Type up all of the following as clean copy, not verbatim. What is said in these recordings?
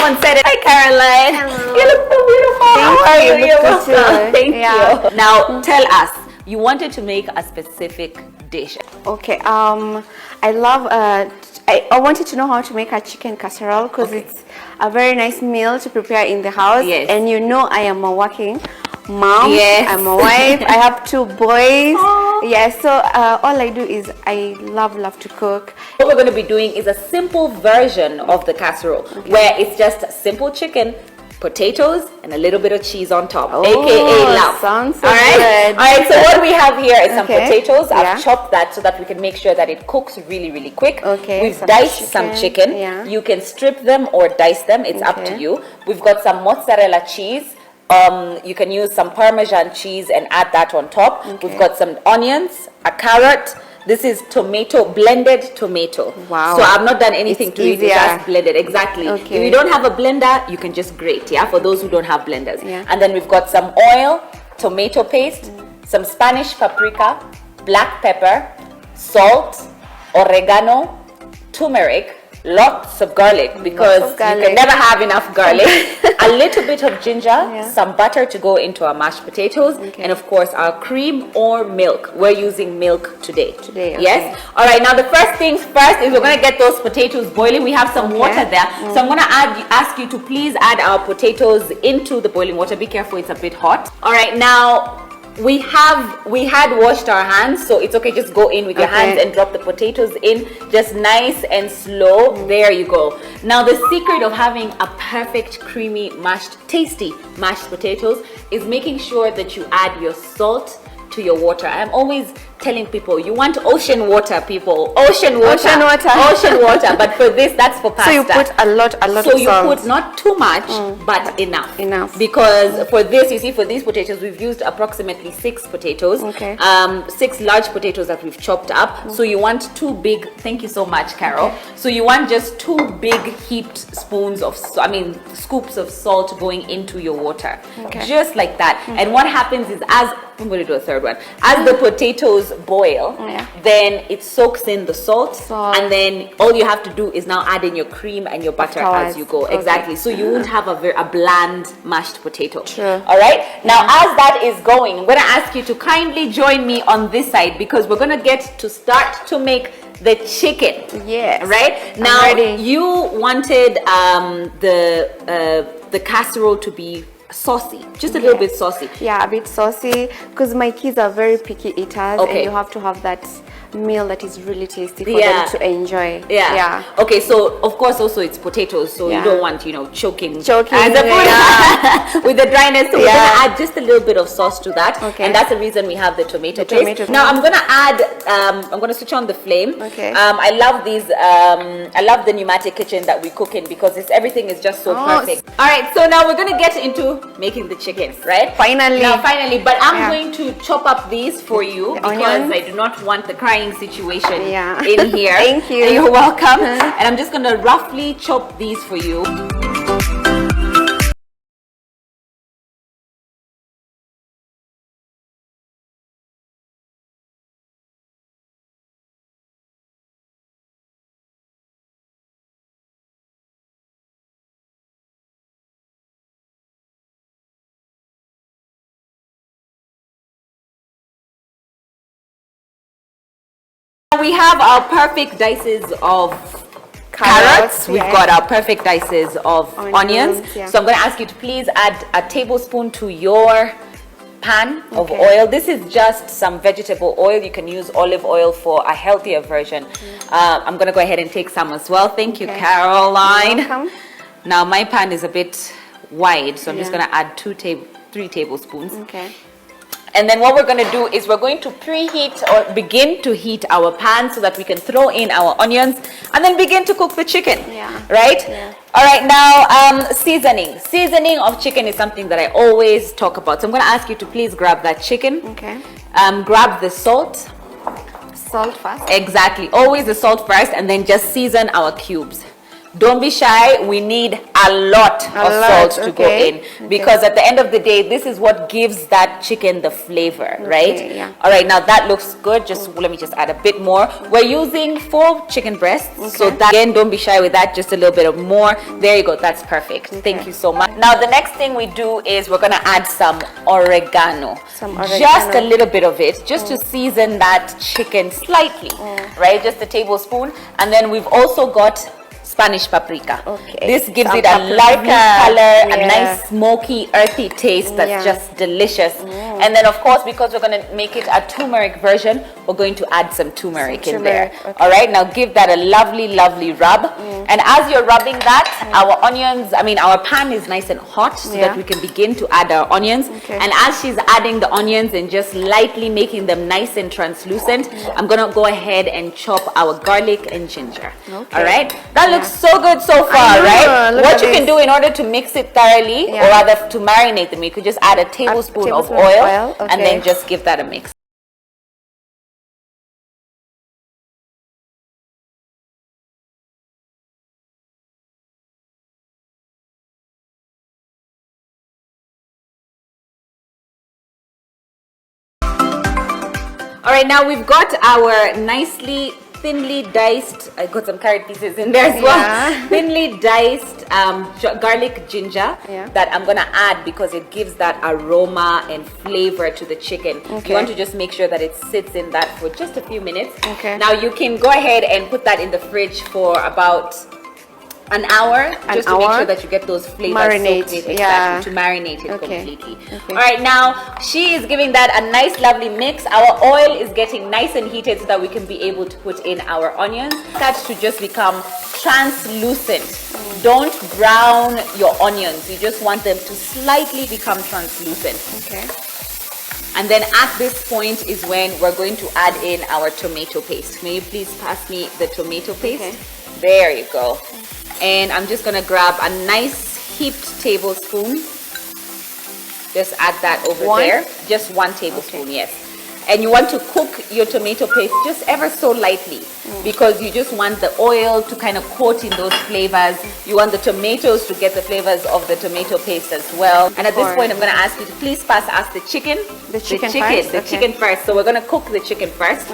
someone said it. Hi, Caroline. Hello. You look so beautiful. How are you? You're welcome. Thank Yeah. you. Now, tell us. You wanted to make a specific dish. Okay. I love. I wanted to know how to make a chicken casserole because it's a very nice meal to prepare in the house. Yes. And you know, I am a working mom. Yes. I'm a wife. I have 2 boys. Aww. Yes. So all I do is I love to cook. What we're going to be doing is a simple version of the casserole where it's just simple chicken, potatoes, and a little bit of cheese on top, aka love. Sounds so all right? good. All right, so what we have here is some potatoes. Yeah. I've chopped that so that we can make sure that it cooks really, really quick. Okay. We've diced some chicken. Yeah. You can strip them or dice them. It's up to you. We've got some mozzarella cheese. You can use some Parmesan cheese and add that on top. We've got some onions, a carrot. This is blended tomato. Wow. So I've not done anything to it, it's just blended. Exactly. Okay. If you don't have a blender, you can just grate, yeah, for those who don't have blenders. Yeah. And then we've got some oil, tomato paste, some Spanish paprika, black pepper, salt, oregano, turmeric, lots of garlic because you can never have enough garlic, a little bit of ginger, some butter to go into our mashed potatoes, and of course our cream or milk. We're using milk today. Yes? All right, now the first things first is we're going to get those potatoes boiling. We have some water there. So I'm going to ask you to please add our potatoes into the boiling water. Be careful, it's a bit hot. All right, now we had washed our hands, so it's okay, just go in with your hands and drop the potatoes in, just nice and slow. There you go. Now the secret of having a perfect creamy tasty mashed potatoes is making sure that you add your salt to your water. I'm always telling people, you want ocean water, people. Ocean water. But for this, that's for pasta. So you put a lot of salt. So you put not too much, but enough. Because for this, you see, for these potatoes, we've used approximately 6 potatoes. 6 large potatoes that we've chopped up. So you want 2 big, thank you so much, Carol. So you want just 2 big heaped scoops of salt going into your water. Just like that. And what happens is I'm going to do a third one. As the potatoes boil, then it soaks in the salt, and then all you have to do is now add in your cream and your butter as you go. Exactly. So you won't have a bland mashed potato. All right. Now, as that is going, I'm going to ask you to kindly join me on this side because we're going to start to make the chicken. Yes. Right. Now, you wanted the casserole to be saucy, just a little bit saucy. Yeah, a bit saucy because my kids are very picky eaters, and you have to have that meal that is really tasty for them to enjoy. Okay, so of course also it's potatoes, so you don't want choking with the dryness. So we're gonna add just a little bit of sauce to that, and that's the reason we have the tomato paste. Now I'm gonna add I'm gonna switch on the flame. I love these I love the pneumatic kitchen that we cook in because everything is just so perfect. All right, so now we're gonna get into making the chicken, right? Finally, but I'm going to chop up these for you because I do not want the crying situation in here. Thank you. You're welcome. And I'm just going to roughly chop these for you. We have our perfect dices of carrots. We've got our perfect dices of onions. So I'm going to ask you to please add a tablespoon to your pan of oil. This is just some vegetable oil. You can use olive oil for a healthier version. I'm going to go ahead and take some as well. Thank you, Caroline. Now my pan is a bit wide, so I'm just going to add 3 tablespoons. And then what we're going to do is we're going to preheat or begin to heat our pan so that we can throw in our onions and then begin to cook the chicken. Right? All right, now seasoning. Seasoning of chicken is something that I always talk about. So I'm going to ask you to please grab that chicken. Grab the salt. Salt first? Exactly. Always the salt first, and then just season our cubes. don't be shy. We need a lot of salt to go in because at the end of the day, this is what gives that chicken the flavor, right? Yeah. All right, now that looks good. Just let me just add a bit more. We're using 4 chicken breasts, so that, again, don't be shy with that. Just a little bit of more. There you go. That's perfect. Thank you so much. Now the next thing we do is we're gonna add some oregano. Just a little bit of it, just to season that chicken slightly, right? Just a tablespoon, and then we've also got Spanish paprika. This gives it a lively color, a nice smoky, earthy taste that's just delicious. And then, of course, because we're going to make it a turmeric version, we're going to add some turmeric in there. All right, now give that a lovely, lovely rub. And as you're rubbing that, our onions, our pan is nice and hot so that we can begin to add our onions. And as she's adding the onions and just lightly making them nice and translucent, I'm going to go ahead and chop our garlic and ginger. All right, that looks so good so far, right? What you can do in order to mix it thoroughly, or rather to marinate them, you could just add a tablespoon of oil and then just give that a mix. All right, now we've got our nicely thinly diced, I got some carrot pieces in there as well, thinly diced garlic ginger that I'm gonna add because it gives that aroma and flavor to the chicken. You want to just make sure that it sits in that for just a few minutes. Now you can go ahead and put that in the fridge for about an hour, just to make sure that you get those flavors marinate, to marinate it completely. All right, now she is giving that a nice lovely mix. Our oil is getting nice and heated so that we can be able to put in our onions. Start to just become translucent. Don't brown your onions. You just want them to slightly become translucent. And then at this point is when we're going to add in our tomato paste. May you please pass me the tomato paste? There you go. And I'm just gonna grab a nice heaped tablespoon. Just add that over there. Just 1 tablespoon, yes. And you want to cook your tomato paste just ever so lightly because you just want the oil to kind of coat in those flavors. You want the tomatoes to get the flavors of the tomato paste as well. And at this point, I'm going to ask you to please pass us the chicken. The chicken first. So we're going to cook the chicken first.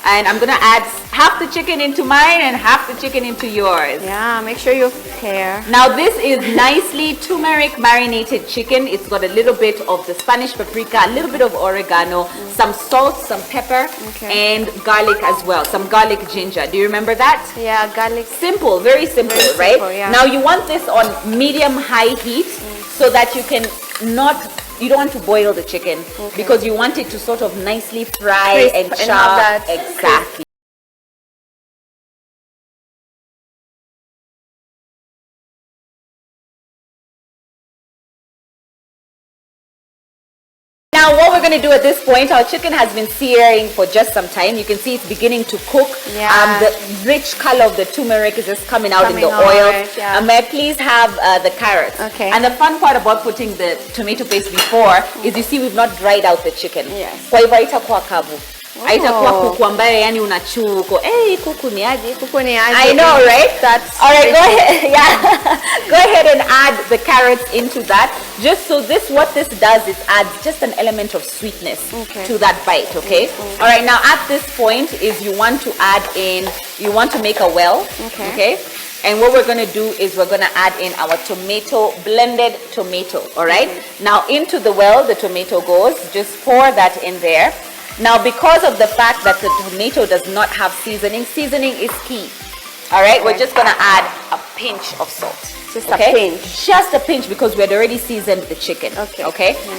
And I'm going to add half the chicken into mine and half the chicken into yours. Yeah, make sure you pair. Now this is nicely turmeric marinated chicken. It's got a little bit of the Spanish paprika, a little bit of oregano, some salt, some pepper, and garlic as well. Some garlic ginger. Do you remember that? Yeah, garlic. Simple, very simple, right? Now you want this on medium-high heat so that you don't want to boil the chicken because you want it to sort of nicely fry and char. Exactly. Now what we're going to do at this point, our chicken has been searing for just some time. You can see it's beginning to cook. The rich color of the turmeric is just coming out in the oil. May I please have the carrots? And the fun part about putting the tomato paste before is you see we've not dried out the chicken. Kwa hivyo haitakuwa kavu. Haitakuwa kuku ambayo yani unachuko. Kuku ni aje? Kuku ni aje? I know, right? That's all right. Go ahead. Go ahead and add the carrots into that. Just so what this does is adds just an element of sweetness to that bite. All right. Now at this point is you want to make a well. And what we're going to do is we're going to add in our blended tomato. All right. Now into the well the tomato goes. Just pour that in there. Now, because of the fact that the tomato does not have seasoning is key. All right, we're just going to add a pinch of salt. Just a pinch. Just a pinch because we had already seasoned the chicken.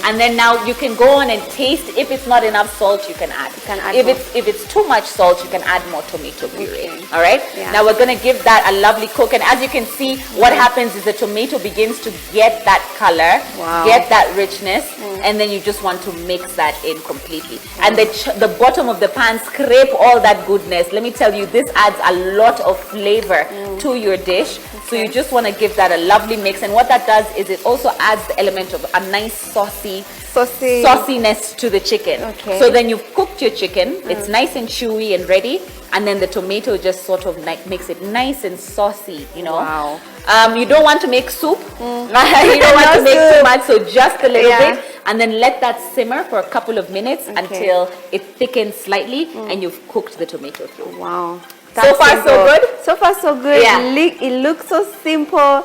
And then now you can go on and taste. If it's not enough salt, you can add. If it's too much salt, you can add more tomato puree. All right. Now we're going to give that a lovely cook. And as you can see, what happens is the tomato begins to get that color, get that richness. and then you just want to mix that in completely. And the bottom of the pan, scrape all that goodness. Let me tell you, this adds a lot of flavor to your dish. So you just want to give that a lovely mix, and what that does is it also adds the element of a nice sauciness to the chicken. So then you've cooked your chicken, it's nice and chewy and ready, and then the tomato just sort of like makes it nice and saucy, you know. Wow. You don't want to make soup. You don't want to make too much, so just a little bit, and then let that simmer for a couple of minutes until it thickens slightly and you've cooked the tomato through. Wow. So far, so good? So far, so good. Yeah. It looks so simple.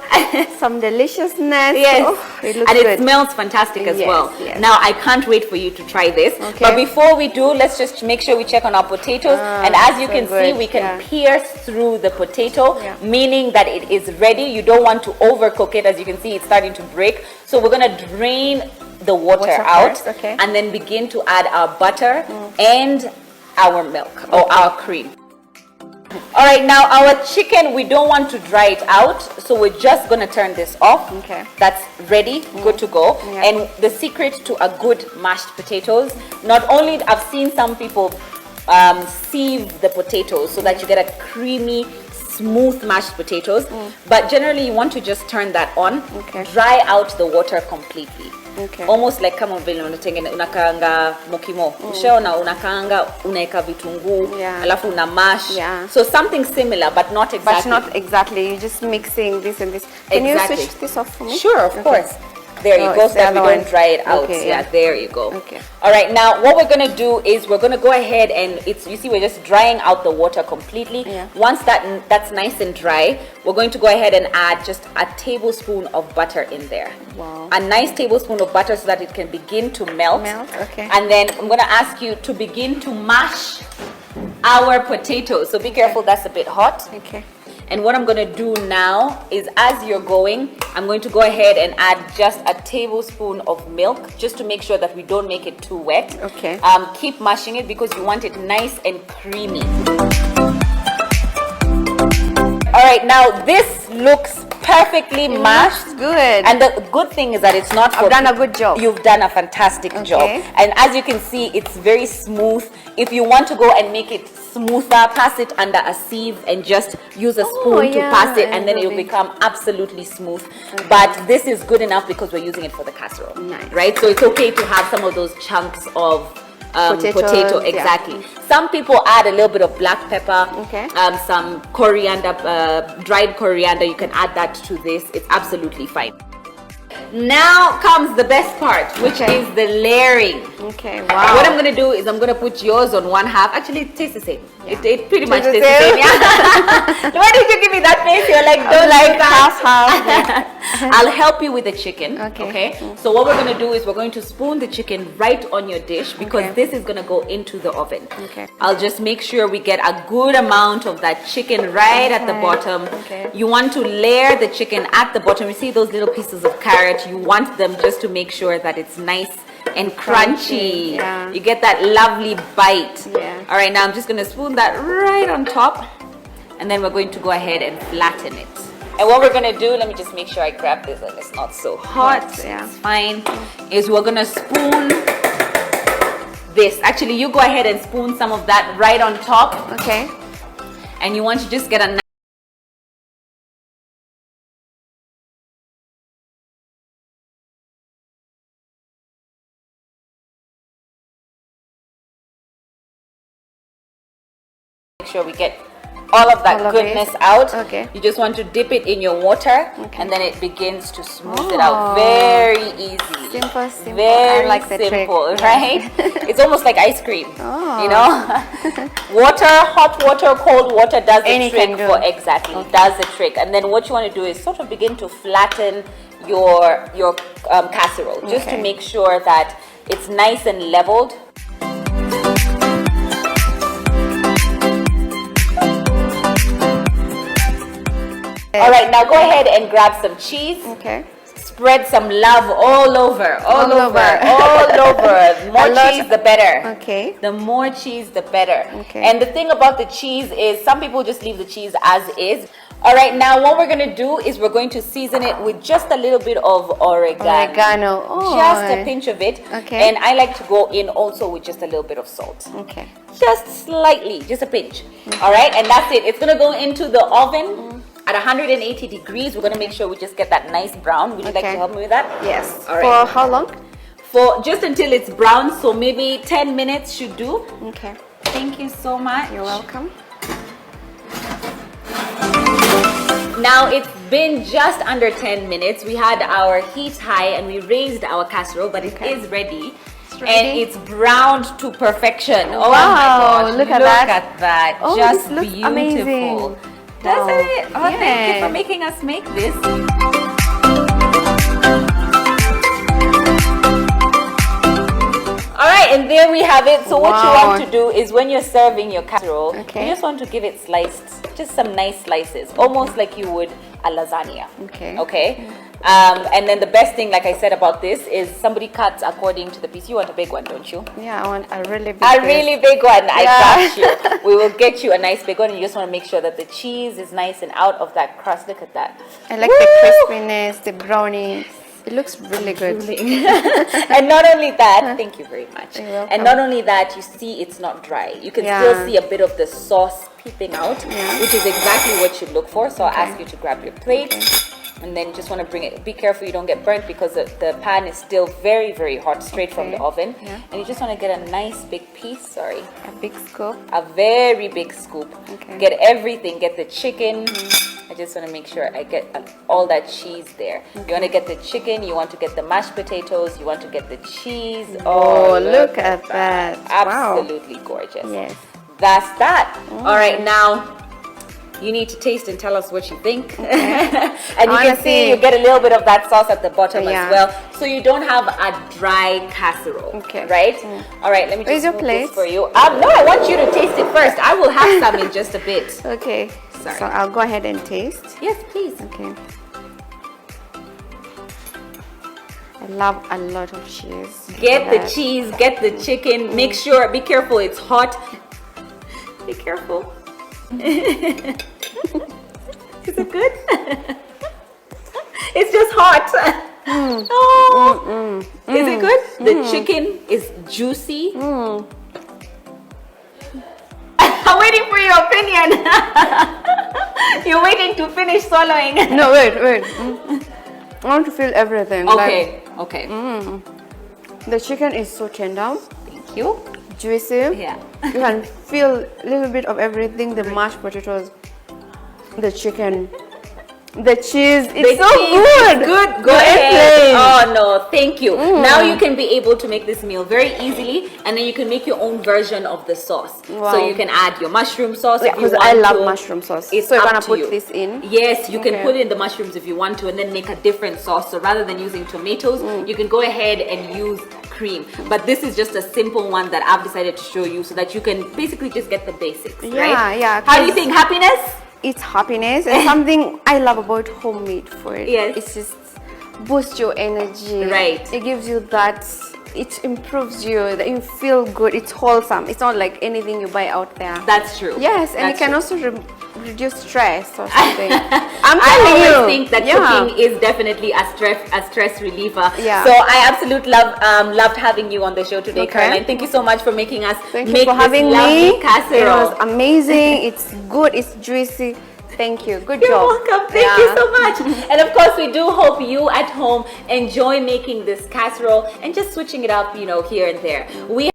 Some deliciousness. Yes. Oh, it looks and good. it smells fantastic as well. Yes. Now, I can't wait for you to try this. But before we do, let's just make sure we check on our potatoes. And as you can see, we can pierce through the potato, meaning that it is ready. You don't want to overcook it. As you can see, it's starting to break. So we're going to drain the water out first, and then begin to add our butter and our milk or our cream. All right, now our chicken, we don't want to dry it out, so we're just going to turn this off. That's ready, good to go. And the secret to a good mashed potatoes, not only I've seen some people sieve the potatoes so that you get a creamy, smooth mashed potatoes, but generally you want to just turn that on, dry out the water completely. Almost like kama vile unakaanga mokimo. Ushaona unakaanga, unaeka vitunguu, alafu una mash. So something similar, but not exactly. But not exactly. You're just mixing this and this. Can you switch this off for me? Sure, of course. There you go, so that we don't dry it out. There you go. All right, now what we're going to do is we're going to go ahead and you see we're just drying out the water completely. Once that's nice and dry, we're going to go ahead and add just a tablespoon of butter in there. Wow. A nice tablespoon of butter so that it can begin to melt. And then I'm going to ask you to begin to mash our potatoes. So be careful, that's a bit hot. And what I'm going to do now is, as you're going, I'm going to go ahead and add just a tablespoon of milk, just to make sure that we don't make it too wet. Keep mashing it because you want it nice and creamy. All right, now this looks perfectly mashed. Looks good. And the good thing is that it's not for... I've done a good job. You've done a fantastic job. And as you can see, it's very smooth. If you want to go and make it smoother, pass it under a sieve and just use a spoon to pass it, and then it will become absolutely smooth. But this is good enough because we're using it for the casserole. Right? So it's okay to have some of those chunks of potato. Exactly. Some people add a little bit of black pepper, some coriander, dried coriander. You can add that to this. It's absolutely fine. Now comes the best part, which is the layering. Wow. What I'm going to do is I'm going to put yours on one half. Actually, it tastes the same. It pretty much tastes the same. Why did you give me that face? You're like, don't like that. I'll help you with the chicken. So what we're going to do is we're going to spoon the chicken right on your dish because this is going to go into the oven. I'll just make sure we get a good amount of that chicken right at the bottom. You want to layer the chicken at the bottom. You see those little pieces of carrot? You want them just to make sure that it's nice and crunchy. You get that lovely bite. All right, now I'm just going to spoon that right on top, and then we're going to go ahead and flatten it. And what we're going to do, let me just make sure I grab this and it's not so hot. It's fine. Is we're going to spoon this. Actually, you go ahead and spoon some of that right on top. And you want to just get a nice sure we get all of that goodness out. You just want to dip it in your water, and then it begins to smooth it out. Very easy. Simple. Very I like the simple, trick. right? It's almost like ice cream. You know, water, hot water, cold water does the trick for does the trick. And then what you want to do is sort of begin to flatten your casserole, just to make sure that it's nice and leveled. All right, now go ahead and grab some cheese. Spread some love all over. The more cheese, the better. The more cheese, the better. And the thing about the cheese is some people just leave the cheese as is. All right, now what we're going to do is we're going to season it with just a little bit of oregano. Oh. Just a pinch of it. Okay. And I like to go in also with just a little bit of salt. Okay. Just slightly, just a pinch. All right, and that's it. It's going to go into the oven at 180 degrees. We're going to make sure we just get that nice brown. Would you like to help me with that? Yes. All right. For how long? For just until it's brown, so maybe 10 minutes should do. Okay. Thank you so much. You're welcome. Now it's been just under 10 minutes. We had our heat high and we raised our casserole, but it is ready. And it's browned to perfection. Oh Wow, my gosh, look at that. At that. Oh, just this looks beautiful. amazing. Doesn't Wow. it? Oh, thank you Yeah. for making us make this. All right, and there we have it. So what you Wow. want to do is when you're serving your casserole, Okay. you just want to give it sliced, just some nice slices, almost like you would a lasagna. Okay. Okay. And then the best thing, like I said about this, is somebody cuts according to the piece. You want a big one, don't you? Yeah, I want a really big A piece. really big one. I Yeah. got you. We will get you a nice big one. And you just want to make sure that the cheese is nice and out of that crust. Look at that. I like the crispiness, the brownie. It looks really good. And not only that, thank you very much. You're welcome. And not only that, you see it's not dry. You can Yeah. still see a bit of the sauce peeping out, which is exactly what you look for. So I'll ask you to grab your plate. And then you just want to bring it, be careful you don't get burnt because the pan is still very, very hot straight from the oven. Yeah. And you just want to get a nice big piece, sorry, A big scoop. a very big scoop. Okay. Get everything, get the chicken. I just want to make sure I get all that cheese there. You want to get the chicken, you want to get the mashed potatoes, you want to get the cheese. Oh, look at that. Wow. Absolutely gorgeous. Yes. That's that. All right, now you need to taste and tell us what you think. And you can see you get a little bit of that sauce at the bottom Yeah. as well. So you don't have a dry casserole. Okay. Right? All right, let me Where's just your move this plate? for you. No, I want you to taste it first. I will have some in just a bit. Okay. Sorry. So I'll go ahead and taste. Yes, please. Okay. I love a lot of cheese. Get the That. cheese, get the chicken. Make sure, be careful, it's hot. Be careful. Is it good? It's just hot. Oh. Is it good? The chicken is juicy. I'm waiting for your opinion. You're waiting to finish swallowing. No, wait. I want to feel everything. Okay, okay. The chicken is so tender, Thank you. juicy. Yeah. You can feel a little bit of everything. The mashed potatoes, the chicken, the cheese. It's so good. Good. Go ahead. Oh no, thank you. Now you can be able to make this meal very easily, and then you can make your own version of the sauce. Wow. So you can add your mushroom sauce Yeah, if you because want I love to. mushroom sauce. It's So you're up gonna to put you. this in? Yes, you can Okay. put in the mushrooms if you want to, and then make a different sauce. So rather than using tomatoes, you can go ahead and use cream. But this is just a simple one that I've decided to show you so that you can basically just get the basics. Yeah, right? yeah, How do you 'cause- think? Happiness? It's happiness and something I love about homemade food. Yes. It's just boosts your energy. Right. It gives you that, it improves you, that you feel good. It's wholesome. It's not like anything you buy out there. That's true. Yes, and That's it can true. also reduce stress or something. I'm I telling always you. think that cooking is definitely a stress reliever. Yeah. So I absolutely loved having you on the show today, Okay. Caroline. Thank you so much for making us Thank you make for this having lovely me. casserole. It was amazing. It's good. It's juicy. Thank you. Good You're job. welcome. Thank you so much. And of course, we do hope you at home enjoy making this casserole and just switching it up, here and there. We